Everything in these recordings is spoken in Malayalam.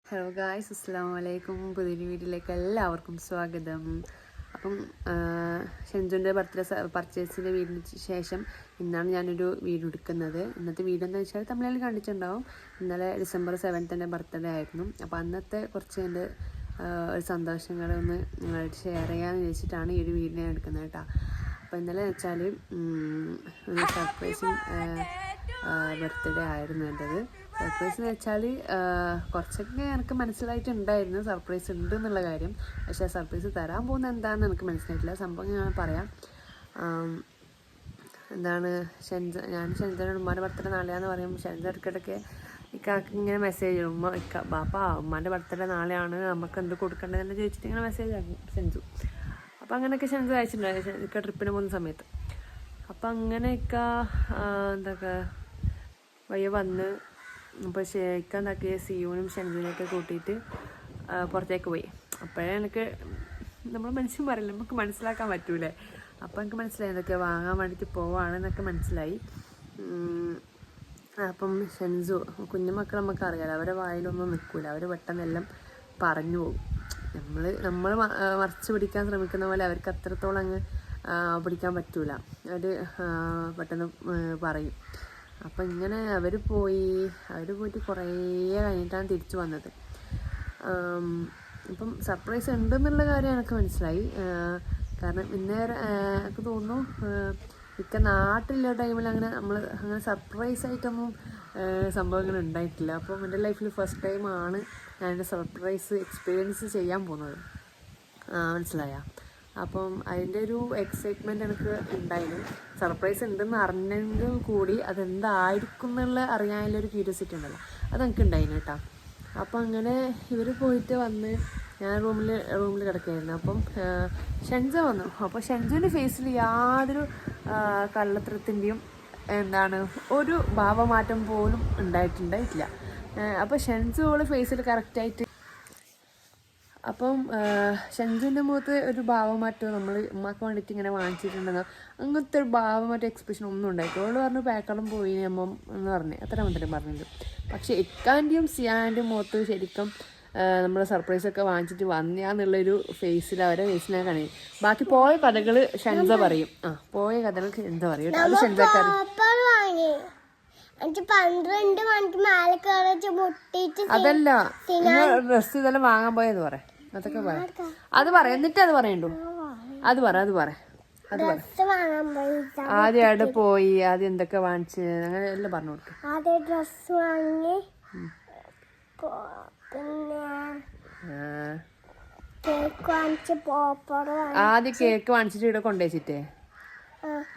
ഹലോ ഗായ്സ്, അസ്സലാമു അലൈക്കും. പുതിയൊരു വീഡിയോയിലേക്ക് എല്ലാവർക്കും സ്വാഗതം. അപ്പം ഷെൻജുൻ്റെ ബർത്ത്ഡേ പർച്ചേസിൻ്റെ വീഡിയോയ്ക്ക് ശേഷം ഇന്നാണ് ഞാനൊരു വീഡിയോ എടുക്കുന്നത്. ഇന്നത്തെ വീഡിയോ എന്താ വെച്ചാൽ തമിഴിൽ കണ്ടിട്ടുണ്ടാവും. ഇന്നലെ December 7 ബർത്ത്ഡേ ആയിരുന്നു. അപ്പോൾ അന്നത്തെ കുറച്ച് എൻ്റെ ഒരു സന്തോഷങ്ങളൊന്ന് നിങ്ങളായിട്ട് ഷെയർ ചെയ്യാമെന്ന് വെച്ചിട്ടാണ് ഈ ഒരു വീഡിയോ ഞാൻ എടുക്കുന്നത് കേട്ടോ. അപ്പോൾ ഇന്നലെ വെച്ചാൽ ഒരു സർപ്രൈസിങ് ബർത്ത്ഡേ ആയിരുന്നു എൻ്റെത്. സർപ്രൈസ് എന്ന് വെച്ചാൽ കുറച്ചൊക്കെ എനിക്ക് മനസ്സിലായിട്ടുണ്ടായിരുന്നു സർപ്രൈസ് ഉണ്ട് എന്നുള്ള കാര്യം. പക്ഷേ സർപ്രൈസ് തരാൻ പോകുന്നത് എന്താണെന്ന് എനിക്ക് മനസ്സിലായിട്ടില്ല. സംഭവം ഞാൻ പറയാം. എന്താണ് ഞാൻ ഷെൻജനോട് ഉമ്മാൻ്റെ ബർത്ത്ഡേ നാളെയാണെന്ന് പറയുമ്പോൾ ഷെൻജ ഇടയ്ക്കിടയ്ക്ക് ഇക്കാക്ക് ഇങ്ങനെ മെസ്സേജ് ഇടും. ബാപ്പാ ഉമ്മാൻ്റെ ബർത്ത്ഡേ നാളെയാണ്, നമുക്ക് എന്ത് കൊടുക്കേണ്ടതെന്ന് ചോദിച്ചിട്ട് ഇങ്ങനെ മെസ്സേജ് ആക്കും ഷെൻജു. അപ്പോൾ അങ്ങനെയൊക്കെ ഷെൻജു അയച്ചിട്ടുണ്ടായിരുന്നു ഇക്ക ട്രിപ്പിന് പോകുന്ന സമയത്ത്. അപ്പം അങ്ങനെയൊക്കെ എന്തൊക്കെ വയ്യ വന്ന് അപ്പോൾ ഷേക്ക് എന്താക്കിയ സിയുവിനും ഷെൻജുവിനെയൊക്കെ കൂട്ടിയിട്ട് പുറത്തേക്ക് പോയി. അപ്പോഴേ എനിക്ക് നമ്മൾ മനുഷ്യൻ പറയില്ല, നമുക്ക് മനസ്സിലാക്കാൻ പറ്റൂലേ. അപ്പോൾ എനിക്ക് മനസ്സിലായി എന്തൊക്കെ വാങ്ങാൻ വേണ്ടിയിട്ട് പോവാണെന്നൊക്കെ മനസ്സിലായി. അപ്പം ഷെൻജു കുഞ്ഞുമക്കൾ നമുക്കറിയാലോ, അവരെ വായിലൊന്നും നിൽക്കില്ല, അവർ പെട്ടെന്നെല്ലാം പറഞ്ഞു പോകും. നമ്മൾ മറച്ചു പിടിക്കാൻ ശ്രമിക്കുന്ന പോലെ അവർക്ക് അത്രത്തോളം അങ്ങ് പിടിക്കാൻ പറ്റൂല, അവർ പെട്ടെന്ന് പറയും. അപ്പം ഇങ്ങനെ അവർ പോയിട്ട് കുറേ കഴിഞ്ഞിട്ടാണ് തിരിച്ചു വന്നത്. ഇപ്പം സർപ്രൈസ് ഉണ്ടെന്നുള്ള കാര്യം എനിക്ക് മനസ്സിലായി. കാരണം ഇന്നേരം എനിക്ക് തോന്നുന്നു ഇക്ക നാട്ടിലുള്ള ടൈമിൽ അങ്ങനെ സർപ്രൈസ് ആയിട്ടൊന്നും സംഭവങ്ങൾ ഉണ്ടായിട്ടില്ല. അപ്പം എൻ്റെ ലൈഫിൽ ഫസ്റ്റ് ടൈമാണ് ഞാൻ എൻ്റെ സർപ്രൈസ് എക്സ്പീരിയൻസ് ചെയ്യാൻ പോകുന്നത്. മനസ്സിലായ? അപ്പം അതിൻ്റെ ഒരു എക്സൈറ്റ്മെൻറ്റ് എനിക്ക് ഉണ്ടായിരുന്നു. സർപ്രൈസ് ഉണ്ടെന്ന് അറിഞ്ഞെങ്കിൽ കൂടി അതെന്തായിരിക്കും എന്നുള്ള അറിയാനുള്ളൊരു ക്യൂരിയോസിറ്റി ഉണ്ടല്ലോ, അതെനിക്ക് ഉണ്ടായിരുന്നു കേട്ടോ. അപ്പം അങ്ങനെ ഇവർ പോയിട്ട് വന്ന് ഞാൻ റൂമിൽ കിടക്കുകയായിരുന്നു. അപ്പം ഷെൻജ വന്നു. അപ്പോൾ ഷെൻജുവിൻ്റെ ഫേസിൽ യാതൊരു കള്ളത്തരത്തിൻ്റെയും ഒരു ഭാവമാറ്റം പോലും ഉണ്ടായിട്ടില്ല. അപ്പോൾ ഷെൻജുവോള് ഫേസിൽ കറക്റ്റായിട്ട് അപ്പം ഷെൻജുവിൻ്റെ മുഖത്ത് ഒരു ഭാവമാറ്റം നമ്മൾ ഉമ്മാക്ക് വേണ്ടിയിട്ട് ഇങ്ങനെ വാങ്ങിച്ചിട്ടുണ്ടെന്നോ അങ്ങനത്തെ ഒരു ഭാവമാറ്റം എക്സ്പ്രഷൻ ഒന്നും ഉണ്ടായിട്ട് ഓള് പറഞ്ഞു പാക്കളം പോയി അമ്മ എന്ന് പറഞ്ഞ് അത്ര മാത്രമേ പറഞ്ഞത്. പക്ഷേ ഇക്കാൻ്റെയും സിയാൻ്റെയും മുഖത്ത് ശരിക്കും നമ്മൾ സർപ്രൈസൊക്കെ വാങ്ങിച്ചിട്ട് വന്നാന്നുള്ളൊരു ഫേസിൽ അവരെ ഫേസിനെ കാണി. ബാക്കി പോയ കഥകൾ ഷെൻജ പറയും. പോയ കഥകൾ ഷെൻജ പറയും. അത് ഷെൻജക്കാരി അതല്ല, ഡ്രസ്സ് ഇതെല്ലാം വാങ്ങാൻ പോയത് പറയാം. അതൊക്കെ പറയാം, അത് പറയാം. എന്നിട്ട് അത് പറയണ്ടു, അത് പറ ആദ്യം അവിടെ പോയി ആദ്യം എന്തൊക്കെ വാങ്ങിച്ച് അങ്ങനെ എല്ലാം പറഞ്ഞു കൊടുക്കും. ആദ്യം ഡ്രസ് വാങ്ങി, ആദ്യം കേക്ക് വാങ്ങിച്ചിട്ട് ഇവിടെ കൊണ്ടുവച്ചിട്ടേ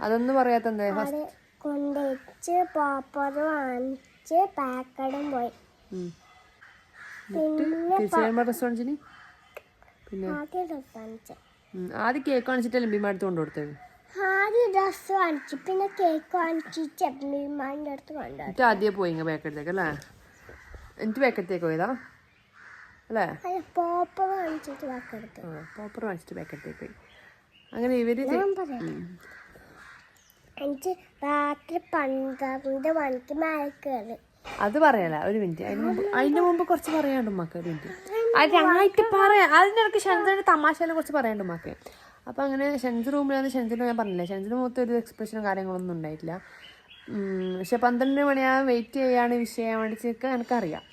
അതൊന്നും പറയാത്തന്തേ കൊണ്ടുവച്ച് പോപ്പർ വാങ്ങിച്ച് പാക്കടും പോയി. റെസ്റ്റോറൻറ്റിന് പിന്നെ ആദ്യം കേക്ക് വാങ്ങിച്ചിട്ട് എംബിമാടുത്ത് കൊണ്ടുകൊടുത്തത്. ആദ്യം ഡ്രസ് വാങ്ങിച്ചു, പിന്നെ കേക്ക് വാങ്ങിച്ചിട്ട് എംബിമാൻ്റെ അടുത്ത് കൊണ്ടുപോയി. ആദ്യം പോയി ഇങ്ങനെ പാക്കറ്റത്തേക്ക് അല്ലേ? എനിക്ക് പാക്കറ്റത്തേക്ക് പോയതാ അല്ലേ? പോപ്പർ വാങ്ങിച്ചിട്ട് പാക്കെടുത്ത് പോപ്പർ വാങ്ങിച്ചിട്ട് പാക്കറ്റത്തേക്ക് പോയി. അങ്ങനെ ഇവര് എനിക്ക് രാത്രി 12 മണിക്ക് മയക്കേറി. അത് പറയാല, ഒരു മിനിറ്റ്. അതിന്റെ മുമ്പ് കുറച്ച് പറയാണ്ട് ഉമ്മക്ക്, ഒരു മിനിറ്റ്. അതായിട്ട് പറയാം. അതിനിടയ്ക്ക് ഷെൻജയുടെ തമാശയെ കുറിച്ച് പറയാണ്ട് ഉമ്മക്ക്. അപ്പം അങ്ങനെ ഷെൻജ് റൂമിലാന്ന് ഷെൻജിന് ഞാൻ പറഞ്ഞില്ല, ഷെൻജിന് മുഖത്ത് ഒരു എക്സ്പ്രഷനും കാര്യങ്ങളൊന്നും ഉണ്ടായിട്ടില്ല. പക്ഷെ 12 മണിയാകും വെയിറ്റ് ചെയ്യാണ് വിഷ് ചെയ്യാൻ വേണ്ടിയിട്ടൊക്കെ എനിക്കറിയാം.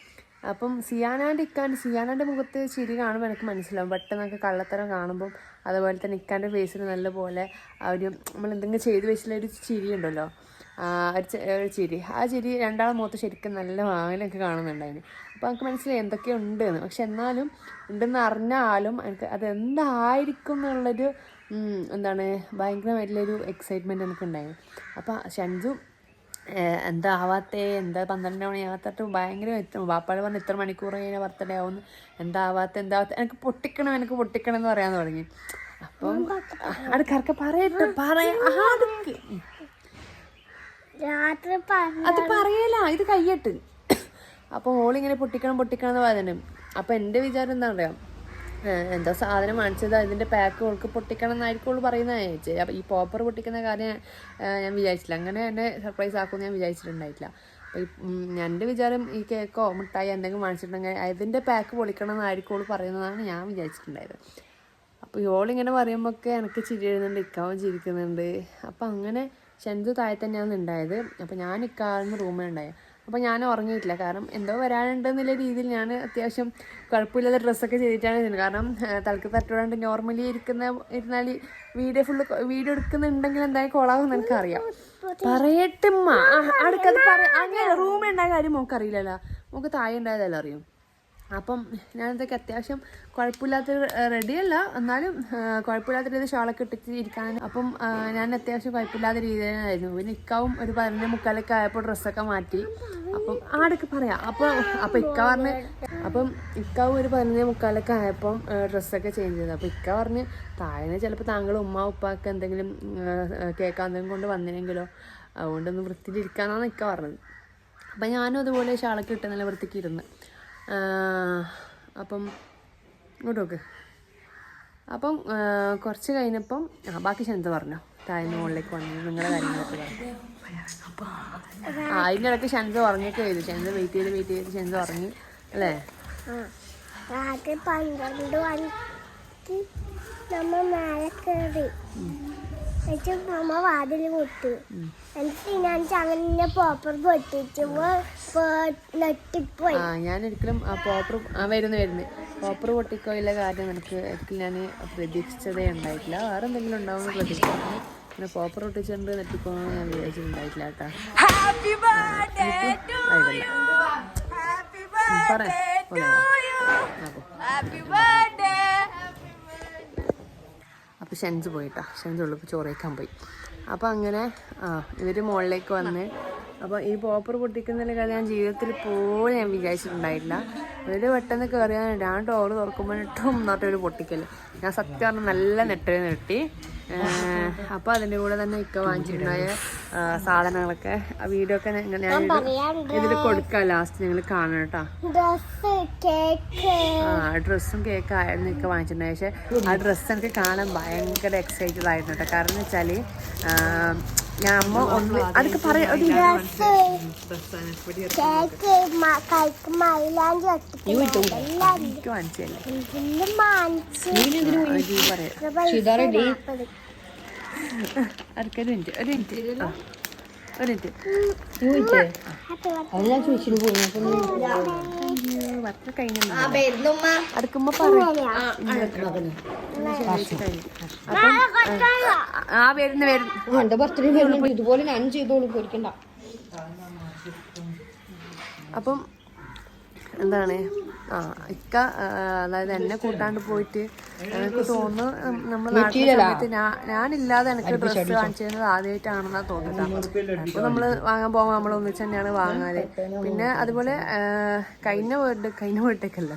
അപ്പം സിയാനാൻ്റെ മുഖത്ത് ചിരി കാണുമ്പോൾ എനിക്ക് മനസ്സിലാവും. പെട്ടെന്നൊക്കെ കള്ളത്തരം കാണുമ്പം അതുപോലെ തന്നെ ഇക്കാൻ്റെ ഫേസിൽ നല്ലപോലെ നമ്മൾ എന്തെങ്കിലും ചെയ്ത് വെച്ചിട്ടുള്ളൊരു ചിരി ഉണ്ടല്ലോ, ഒരു ചിരി. ആ ചിരി രണ്ടാളും മുഖത്ത് ശരിക്കും നല്ല വാങ്ങലൊക്കെ കാണുന്നുണ്ടായിരുന്നു. അപ്പോൾ എനിക്ക് മനസ്സിലായി എന്തൊക്കെയോ ഉണ്ടെന്ന്. പക്ഷെ എന്നാലും ഉണ്ടെന്ന് അറിഞ്ഞാലും എനിക്ക് അതെന്തായിരിക്കും എന്നുള്ളൊരു ഭയങ്കരമായിട്ടുള്ളൊരു എക്സൈറ്റ്മെൻറ്റ് എനിക്കുണ്ടായിരുന്നു. അപ്പോൾ ഷെൻജു എന്താ 12 മണിയാകത്തിട്ട് ഭയങ്കര വാപ്പാട് പറഞ്ഞ് ഇത്ര മണിക്കൂർ കഴിഞ്ഞാൽ ബർത്ത്ഡേ ആവുന്നു, എന്താ എനിക്ക് പൊട്ടിക്കണം എന്ന് പറയാൻ തുടങ്ങി. അപ്പം അടുക്കറക്കെ അത് പറയല, ഇത് കയ്യട്ട്. അപ്പോൾ ഓളിങ്ങനെ പൊട്ടിക്കണം എന്ന് പറയുന്നുണ്ട്. അപ്പോൾ എൻ്റെ വിചാരം എന്താ പറയാം, എന്താ സാധനം വാങ്ങിച്ചത് ഇതിൻ്റെ പാക്ക് ഓൾക്ക് പൊട്ടിക്കണം എന്നായിരിക്കും ഓൾ പറയുന്നത് ചോദിച്ചത്. അപ്പോൾ ഈ പോപ്പർ പൊട്ടിക്കുന്ന കാര്യം ഞാൻ വിചാരിച്ചില്ല, അങ്ങനെ എന്നെ സർപ്രൈസ് ആക്കുമെന്ന് ഞാൻ വിചാരിച്ചിട്ടുണ്ടായിട്ടില്ല. അപ്പോൾ എൻ്റെ വിചാരം ഈ കേക്കോ മിഠായി എന്തെങ്കിലും വാങ്ങിച്ചിട്ടുണ്ടെങ്കിൽ അതിൻ്റെ പാക്ക് പൊളിക്കണം എന്നായിരിക്കും ഓൾ പറയുന്നതാണ് ഞാൻ വിചാരിച്ചിട്ടുണ്ടായത്. അപ്പോൾ ഓളിങ്ങനെ പറയുമ്പോഴൊക്കെ എനിക്ക് ചിരി എഴുതുന്നുണ്ട്, ഇക്കാവും ചിരിക്കുന്നുണ്ട്. അപ്പോൾ അങ്ങനെ ഷെൻസു താഴെ തന്നെയാണ് ഉണ്ടായത്. അപ്പോൾ ഞാൻ ഇക്കാവുന്ന റൂമിലുണ്ടായത്. അപ്പോൾ ഞാൻ ഉറങ്ങിയിട്ടില്ല, കാരണം എന്തോ വരാനുണ്ടെന്നുള്ള രീതിയിൽ ഞാൻ അത്യാവശ്യം കുഴപ്പമില്ലാത്ത ഡ്രസ്സൊക്കെ ചെയ്തിട്ടാണ് ഇരുന്നത്. കാരണം തലക്ക് തട്ടോടാണ്ട് നോർമലി ഇരുന്നാൽ വീഡിയോ എടുക്കുന്നുണ്ടെങ്കിൽ എന്തായാലും കോളാകുമെന്ന് എനിക്കറിയാം. പറയട്ടുമ്മ അടുക്കത് അങ്ങനെ റൂമിലുണ്ടായ കാര്യം നമുക്കറിയില്ലല്ലോ, നമുക്ക് താഴെ ഉണ്ടായതല്ലോ അറിയും. അപ്പം ഞാനതൊക്കെ അത്യാവശ്യം കുഴപ്പമില്ലാത്ത റെഡിയല്ല, എന്നാലും കുഴപ്പമില്ലാത്ത രീതിയിൽ ഷാളൊക്കെ ഇട്ടിട്ട് ഇരിക്കാൻ. അപ്പം ഞാൻ അത്യാവശ്യം കുഴപ്പമില്ലാത്ത രീതിയിലായിരുന്നു. പിന്നെ ഇക്കാവും ഒരു 11:45 ആയപ്പോൾ ഡ്രസ്സൊക്കെ മാറ്റി. അപ്പം ആടൊക്കെ പറയാം. അപ്പം ഇക്കാവും ഒരു 11:45 ആയപ്പം ഡ്രസ്സൊക്കെ ചേഞ്ച് ചെയ്തു. അപ്പോൾ ഇക്ക പറഞ്ഞ് താഴെ ചിലപ്പോൾ താങ്കൾ ഉമ്മ ഉപ്പാക്ക് എന്തെങ്കിലും കേക്ക് എന്തെങ്കിലും കൊണ്ട് വന്നില്ലെങ്കിലോ, അതുകൊണ്ടൊന്ന് വൃത്തിയിലിരിക്കാന്നാണ് ഇക്ക പറഞ്ഞത്. അപ്പം ഞാനും അതുപോലെ ഷാളൊക്കെ ഇട്ട് നല്ല വൃത്തിക്ക് ഇരുന്ന്. അപ്പം ഇങ്ങോട്ട് നോക്ക്. അപ്പം കുറച്ച് കഴിഞ്ഞപ്പം ബാക്കി ഷെൻസ പറഞ്ഞോ, താഴ്ന്ന മുകളിലേക്ക് വന്നു നിങ്ങളുടെ കാര്യങ്ങളൊക്കെ പറഞ്ഞു. അതിൻ്റെ ഇടയ്ക്ക് ഷെൻസ ഉറങ്ങിയൊക്കെ ചെയ്തു. ഷെൻസ വെയിറ്റ് ചെയ്ത് ഷെൻസ ഉറങ്ങി അല്ലേ? രാത്രി 12 മണിക്ക് നമ്മൾ മേലെ കയറി അമ്മ വാതിൽ പൊട്ടി. എന്നിട്ട് ഞാൻ അങ്ങനെ പോപ്പർ പൊട്ടിച്ച് നെട്ടിപ്പോയി. ഞാൻ ഒരിക്കലും പോപ്പർ പോപ്പർ പൊട്ടിക്കോയില്ല കാര്യം ഒരിക്കലും ഞാൻ പ്രതീക്ഷിച്ചതേ ഉണ്ടായിട്ടില്ല. വേറെ എന്തെങ്കിലും ഉണ്ടാവുമെന്ന് പ്രതീക്ഷിക്കുന്നു. പിന്നെ പോപ്പർ പൊട്ടിച്ചുകൊണ്ട് നെട്ടിപ്പോകണമെന്ന് ഞാൻ വിചാരിച്ചിട്ടുണ്ടായിട്ടില്ല കേട്ടോ. അപ്പോൾ ഷെൻസ് പോയിട്ടാ, ഷെൻസ് ഉള്ളിപ്പോൾ ചോറ് വയ്ക്കാൻ പോയി. അപ്പോൾ അങ്ങനെ ഇവർ മുകളിലേക്ക് വന്ന്. അപ്പോൾ ഈ പോപ്പർ പൊട്ടിക്കുന്ന കഥ ഞാൻ ജീവിതത്തിൽ പോലും ഞാൻ വിചാരിച്ചിട്ടുണ്ടായിട്ടില്ല. ഇവർ പെട്ടെന്ന് കയറിയാൽ ഞാൻ ഡോറ് തുറക്കുമ്പോൾ ഇട്ടും എന്നിട്ടൊരു പൊട്ടിക്കല്. ഞാൻ സത്യം പറഞ്ഞാൽ നല്ല നെട്ടി. അപ്പോൾ അതിൻ്റെ കൂടെ തന്നെ ഇക്ക വാങ്ങിച്ചിട്ടുണ്ടായ സാധനങ്ങളൊക്കെ ആ വീഡിയോ ഒക്കെ ഞാൻ ഇതിൽ കൊടുക്കാം, ലാസ്റ്റ് നിങ്ങൾ കാണണം കേട്ടോ. ഡ്രസ്സും കേക്ക് ആയിരുന്നു ഇക്ക വാങ്ങിച്ചിട്ടുണ്ടായി. പക്ഷേ ആ ഡ്രസ്സ് എനിക്ക് കാണാൻ ഭയങ്കര എക്സൈറ്റഡ് ആയിരുന്നു കേട്ടോ. കാരണം എന്ന് വെച്ചാൽ ഞാൻ അമ്മ ഒന്ന് അതൊക്കെ പറയാം. ഒരു മിനിറ്റ് അടുക്കുമ്പോ ഇതുപോലെ ഞാൻ ചെയ്തോളൂ, പോരിക്കണ്ട. അപ്പം എന്താണ് ഇക്ക അതായത് എന്നെ കൂട്ടാണ്ട് പോയിട്ട് എനിക്ക് തോന്നുന്നു നമ്മൾ സമയത്ത് ഞാനില്ലാതെ എനിക്ക് ഡ്രസ്സ് കാണിച്ചു തരുന്നത് ആദ്യമായിട്ടാണെന്നാ തോന്നുന്നത്. അപ്പോൾ നമ്മൾ വാങ്ങാൻ പോകുമ്പോൾ നമ്മൾ ഒന്നിച്ച് തന്നെയാണ് വാങ്ങാറ്. പിന്നെ അതുപോലെ കഴിഞ്ഞ ബർത്ത്ഡേക്കല്ല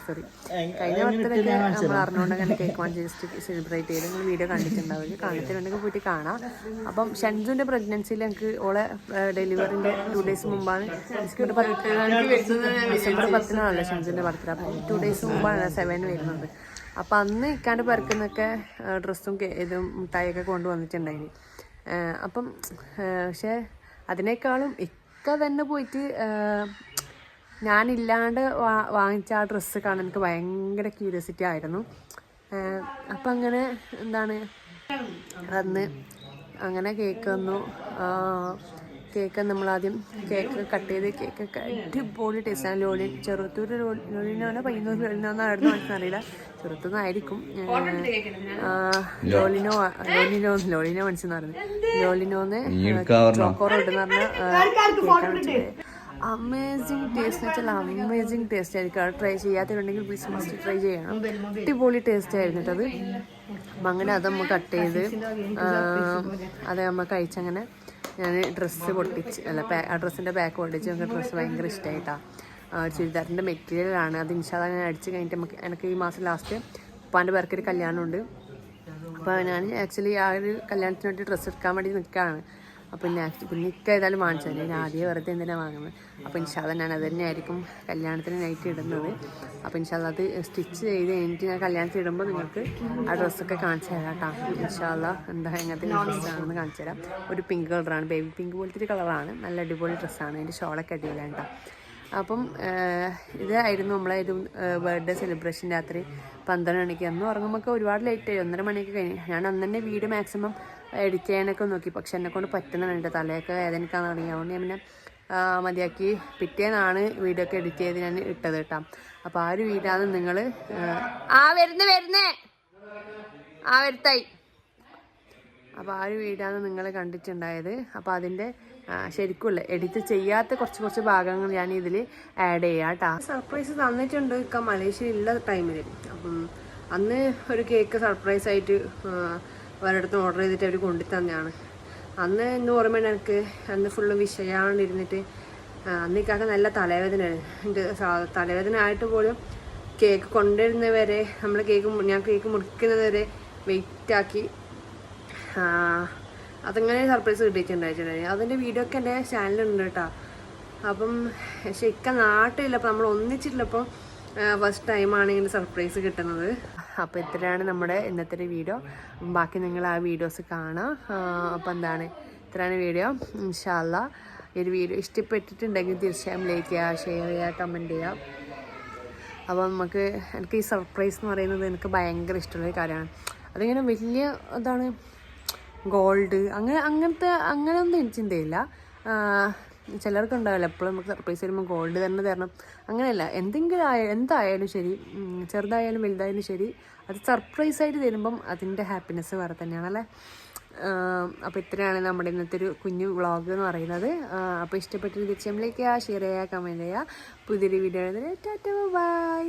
കഴിഞ്ഞ ബർത്ത്ഡേക്ക് നമ്മൾ അറിഞ്ഞുകൊണ്ട് അങ്ങനെ കേക്ക് വാങ്ങിച്ച് ജസ്റ്റ് സെലിബ്രേറ്റ് ചെയ്ത് നിങ്ങൾ വീഡിയോ കണ്ടിട്ടുണ്ടാവില്ല. കാണിച്ചിട്ടുണ്ടെങ്കിൽ പോയിട്ട് കാണാം. അപ്പം ഷെൻസുവിൻ്റെ പ്രഗ്നൻസിയിൽ എനിക്ക് ഓളെ ഡെലിവറിൻ്റെ 2 days മുമ്പാണ്. ഡിസംബർ 10 ഷെൻസുവിൻ്റെ ബർത്ത്ഡേ. അപ്പം 2 days മുമ്പാണ് 7 വരുന്നത്. അപ്പം അന്ന് ഇക്കാണ്ട് പെരക്കുന്നൊക്കെ ഡ്രസ്സും ഇതും മിഠായിയൊക്കെ കൊണ്ടുവന്നിട്ടുണ്ടായിന്. അപ്പം പക്ഷേ അതിനേക്കാളും ഇക്ക തന്നെ പോയിട്ട് ഞാനില്ലാണ്ട് വാങ്ങിച്ച ആ ഡ്രസ്സ് കാണാൻ എനിക്ക് ഭയങ്കര ക്യൂരിയോസിറ്റി ആയിരുന്നു. അപ്പം അങ്ങനെ എന്താണ് അന്ന് അങ്ങനെ കേക്ക് വന്നു. കേക്ക് നമ്മളാദ്യം കേക്ക് കട്ട് ചെയ്ത് കേക്കൊക്കെ അടിപൊളി ടേസ്റ്റാണ്. ചെറുത്തൂർ ലോലിനാണോ പയ്യന്നൂർ ലോലിനാണെന്നായിരുന്നു മനസ്സിലറിയില്ല, ചെറുത്തുനിന്നായിരിക്കും. ലോലിനോ മനസ്സിലെന്ന് പറഞ്ഞു. ലോലിനോന്ന് ചോക്കോറോ ഇട്ടെന്ന് പറഞ്ഞ കേക്കാണ്. അമേസിങ് ടേസ്റ്റ് എന്ന് വെച്ചാൽ അമേസിങ് ടേസ്റ്റ് ആയിരിക്കും. അത് ട്രൈ ചെയ്യാത്തവരുണ്ടെങ്കിൽ പ്ലീസ് മസ്റ്റ് ട്രൈ ചെയ്യണം. അടിപൊളി ടേസ്റ്റ് ആയിരുന്നു കേട്ടത്. അപ്പം അങ്ങനെ അതമ്മ കട്ട് ചെയ്ത് അത് നമ്മൾ കഴിച്ചങ്ങനെ ഞാൻ ഡ്രസ്സ് പൊട്ടിച്ച് ആ ഡ്രസ്സിൻ്റെ ബാക്ക് പൊട്ടിച്ച് നമുക്ക് ഡ്രസ്സ് ഭയങ്കര ഇഷ്ടമായിട്ടാണ്. ചുരിദാറിൻ്റെ മെറ്റീരിയലാണ് അത്. ഇൻഷാല്ലാ ഞാൻ അടിച്ച് കഴിഞ്ഞിട്ട് എനിക്ക് ഈ മാസം ലാസ്റ്റ് ഉപ്പാൻ്റെ പേർക്ക് ഒരു കല്യാണമുണ്ട്. അപ്പോൾ ഞാൻ ആക്ച്വലി ആ ഒരു കല്യാണത്തിന് വേണ്ടി ഡ്രസ്സ് എടുക്കാൻ വേണ്ടി നിൽക്കുകയാണ്. അപ്പോൾ പിന്നെ ഇക്ക ഏതായാലും വാങ്ങിച്ചതല്ലേ, ഞാൻ ആദ്യം വെറുതെ എന്തിനാണ് വാങ്ങുന്നത്. അപ്പോൾ ഇൻഷാല്ല ഞാൻ അത് തന്നെയായിരിക്കും കല്യാണത്തിന് നൈറ്റ് ഇടുന്നത്. അപ്പോൾ ഇൻഷാല്ല അത് സ്റ്റിച്ച് ചെയ്ത് കഴിഞ്ഞിട്ട് ഞാൻ കല്യാണത്തിന് ഇടുമ്പോൾ നിങ്ങൾക്ക് ആ ഡ്രസ്സൊക്കെ കാണിച്ചു തരാം കേട്ടോ. ഇൻഷാല്ല എന്താ എങ്ങനത്തെ ഡ്രസ്സാണെന്ന് കാണിച്ചു തരാം. ഒരു പിങ്ക് കളറാണ്, ബേബി പിങ്ക് പോലത്തെ ഒരു കളറാണ്, നല്ല അടിപൊളി ഡ്രസ്സാണ്. അതിൻ്റെ ഷോളൊക്കെ അടിപൊളിയാണ് കേട്ടോ. അപ്പം ഇതായിരുന്നു നമ്മളെ ഒരു ബർത്ത്ഡേ സെലിബ്രേഷൻ. രാത്രി 12 മണിക്ക് അന്ന് ഉറങ്ങുമ്പോൾ ഒരുപാട് ലേറ്റായി, 1:30 മണിയൊക്കെ കഴിഞ്ഞു. ഞാൻ അന്ന് തന്നെ വീഡിയോ മാക്സിമം എഡിറ്റ് ചെയ്യാനൊക്കെ നോക്കി, പക്ഷെ എന്നെക്കൊണ്ട് പറ്റുന്നുണ്ട്, തലയൊക്കെ വേദനിക്കാൻ തുടങ്ങി. അതുകൊണ്ട് ഞാൻ പിന്നെ മതിയാക്കി. പിറ്റേന്നാണ് വീഡിയോ ഒക്കെ എഡിറ്റ് ചെയ്ത് ഞാൻ ഇട്ടത് കേട്ടോ. അപ്പോൾ ആ ഒരു വീഡിയോ ആണ് നിങ്ങൾ വരുത്തായി. അപ്പോൾ ആ ഒരു വീഡിയോ ആണ് നിങ്ങൾ കണ്ടിട്ടുണ്ടായത്. അപ്പോൾ അതിൻ്റെ ശരിക്കുമല്ല എഡിറ്റ് ചെയ്യാത്ത കുറച്ച് ഭാഗങ്ങൾ ഞാൻ ഇതിൽ ആഡ് ചെയ്യാം കേട്ടോ. സർപ്രൈസ് തന്നിട്ടുണ്ട് മലേഷ്യയിലുള്ള ടൈമിൽ. അപ്പം അന്ന് ഒരു കേക്ക് സർപ്രൈസായിട്ട് ഒരിടത്തും ഓർഡർ ചെയ്തിട്ട് അവർ കൊണ്ടു തന്നെയാണ്. അന്ന് എന്ന് ഓർമ്മയുണ്ട് എനിക്ക്, അന്ന് ഫുള്ള് വിഷയാണ്ടിരുന്നിട്ട് അന്നേക്കൊക്കെ നല്ല തലവേദനയാണ്. എൻ്റെ തലവേദന ആയിട്ട് പോലും കേക്ക് കൊണ്ടുവരുന്നവരെ ഞാൻ കേക്ക് മുറിക്കുന്നത് വരെ വെയിറ്റാക്കി അതങ്ങനെ സർപ്രൈസ് കിട്ടിയിട്ടുണ്ടായിട്ടുണ്ടായി. അതിൻ്റെ വീഡിയോ ഒക്കെ എൻ്റെ ചാനലുണ്ട് കേട്ടോ. അപ്പം പക്ഷെ നാട്ടിലില്ല, അപ്പോൾ നമ്മൾ ഒന്നിച്ചിട്ടില്ലപ്പോൾ ഫസ്റ്റ് ടൈമാണ് ഇങ്ങനെ സർപ്രൈസ് കിട്ടുന്നത്. അപ്പോൾ ഇത്രയാണ് നമ്മുടെ ഇന്നത്തെ ഒരു വീഡിയോ. ബാക്കി നിങ്ങൾ ആ വീഡിയോസ് കാണാം. അപ്പോൾ എന്താണ് ഇത്രയാണ് വീഡിയോ. ഇൻഷാല്ല ഈ ഒരു വീഡിയോ ഇഷ്ടപ്പെട്ടിട്ടുണ്ടെങ്കിൽ തീർച്ചയായും ലൈക്ക് ചെയ്യുക, ഷെയർ ചെയ്യുക, കമൻറ്റ് ചെയ്യുക. അപ്പോൾ എനിക്ക് ഈ സർപ്രൈസ് എന്ന് പറയുന്നത് എനിക്ക് ഭയങ്കര ഇഷ്ടമുള്ളൊരു കാര്യമാണ്. അതിങ്ങനെ വലിയ ഇതാണ് ഗോൾഡ് അങ്ങനെയൊന്നും എനിക്ക് ചിന്തയില്ല. ചിലർക്ക് ഉണ്ടാവില്ല എപ്പോഴും നമുക്ക് സർപ്രൈസ് വരുമ്പോൾ ഗോൾഡ് തന്നെ തരണം, അങ്ങനെയല്ല. എന്തായാലും ശരി, ചെറുതായാലും വലുതായാലും ശരി, അത് സർപ്രൈസായിട്ട് തരുമ്പം അതിൻ്റെ ഹാപ്പിനെസ് വേറെ തന്നെയാണല്ലേ. അപ്പോൾ ഇത്രയാണ് നമ്മുടെ ഇന്നത്തെ ഒരു കുഞ്ഞു വ്ളോഗ് എന്ന് പറയുന്നത്. അപ്പോൾ ഇഷ്ടപ്പെട്ടിട്ട് തീർച്ചയായും ലൈക്ക് ചെയ്യുക, ഷെയർ ചെയ്യുക, കമൻറ്റ് ചെയ്യുക. പുതിയൊരു വീഡിയോ ടാറ്റാ ബൈ.